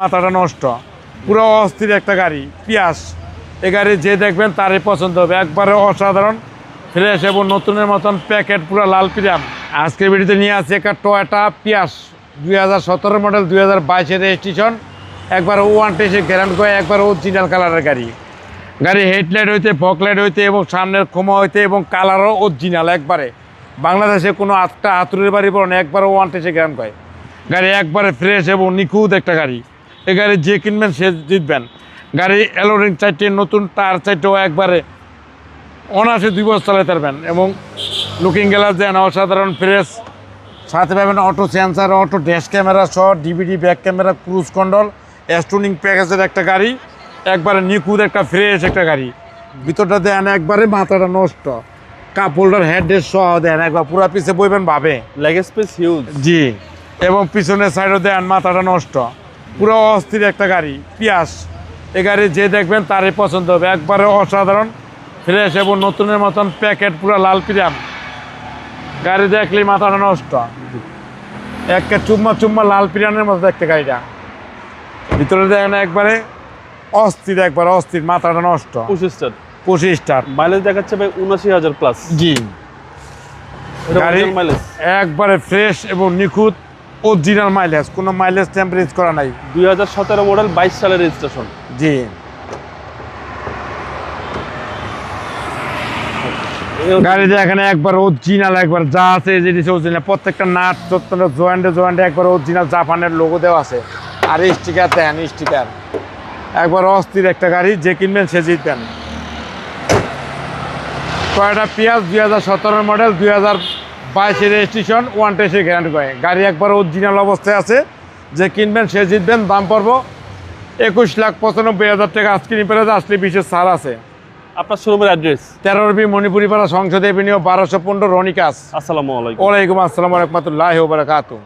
মাথাটা নষ্ট, পুরো অস্থির একটা গাড়ি। পিয়াস এই গাড়ি যে দেখবেন তারই পছন্দ হবে, একবারে অসাধারণ ফ্রেশ এবং নতুনের মতন প্যাকেট, পুরো লাল পিরাম। আজকের ভিডিওতে নিয়ে আসছে একটা টয়োটা পিয়াস 2017 মডেল, 2022 রেজিস্ট্রেশন, একবার ওয়ান টেস্টের গ্যারান্টি করে, একবার অরিজিনাল কালারের গাড়ি। গাড়ি হেডলাইট হইতে, ফকলাইট হইতে এবং সামনের খোমা হইতে এবং কালারও অরিজিনাল একবারে। বাংলাদেশে কোনো আটটা হাতুড়ের বাড়ি পড়ে না, একবারে ওয়ান টেস্টের গ্যারান্টি করে। গাড়ি একবারে ফ্রেশ এবং নিখুঁত একটা গাড়ি। এই গাড়ি যে কিনবেন সে জিতবেন। গাড়ি এলোরিং চারটে, নতুন টায়ার চারটেও একবারে অনায়াসে 2 বছর চালাতে পারবেন। এবং লুকিং গ্লাস দেন অসাধারণ ফ্রেশ, সাথে পাবেন auto sensor, auto dash camera সহ, DVD back camera, cruise control, স্টোনিং প্যাকেজের একটা গাড়ি, একবারে নিখুঁত একটা ফ্রেশ একটা গাড়ি। ভিতরটা দেন একবারে মাথাটা নষ্ট, কাপ হোল্ডার, হেডরেস্ট সহ দেন, একবার পুরো পিছে বইবেন ভাবে, লেগ স্পেস হিউজ। জি। এবং পিছনের সাইডও দেন, মাথাটা নষ্ট, পুরো অস্থির একটা গাড়ি। পিয়াস এই গাড়ি যে দেখবেন তারই পছন্দ হবে, একবারে অসাধারণ ফ্রেশ এবং নতুনের মতন প্যাকেট, পুরো লাল পিরাম। গাড়ি দেখলেই মাথাটা নষ্ট, একটা চুম্মা লাল পিরানের মতো দেখতে গাড়িটা। ভিতরে দেখেন একবারে অস্থির, একবারে অস্থির, মাথাটা নষ্ট। 25 স্টার মাইলেজ দেখাচ্ছে ভাই 79,000 প্লাস। জি। গাড়ি মাইলেজ একবারে ফ্রেশ এবং নিখুঁত অরিজিনাল মাইলেজ, কোনো মাইলেজ টেম্পারেজ করা নাই। 2017 মডেল, 22 সালের রেজিস্ট্রেশন। জি। গাড়িতে এখানে একবার অরিজিনাল, একবার যা আছে জিনিস অরিজিনাল, প্রত্যেকটা নাট জয়েন্টে একবার অরিজিনাল জাপানের লোগো দেওয়া আছে। আর স্টিকার দেন, স্টিকার একবার অস্থির একটা গাড়ি, যে কিনবেন সে জিতবেন। টয়োটা পিয়াস 2017 মডেল, 2022 রেজিস্ট্রেশন, ওয়ান টেস্টের গ্যারান্টি করে। গাড়ি একবার অরিজিনাল অবস্থায় আছে, যে কিনবেন সে জিতবেন। দাম পড়বো 21,95,000 টাকা। আজকে প্রাইস আসলে বিশেষ ছাড় আছে। আপনার শোরুমের অ্যাড্রেস 13 মণিপুরি পাড়া, সংসদ এভিনিউ, 1215, রনিকাস। আসসালামু আলাইকুম। ওয়ালাইকুম আসসালাম ওয়া রাহমাতুল্লাহি ওয়া বারাকাতুহু।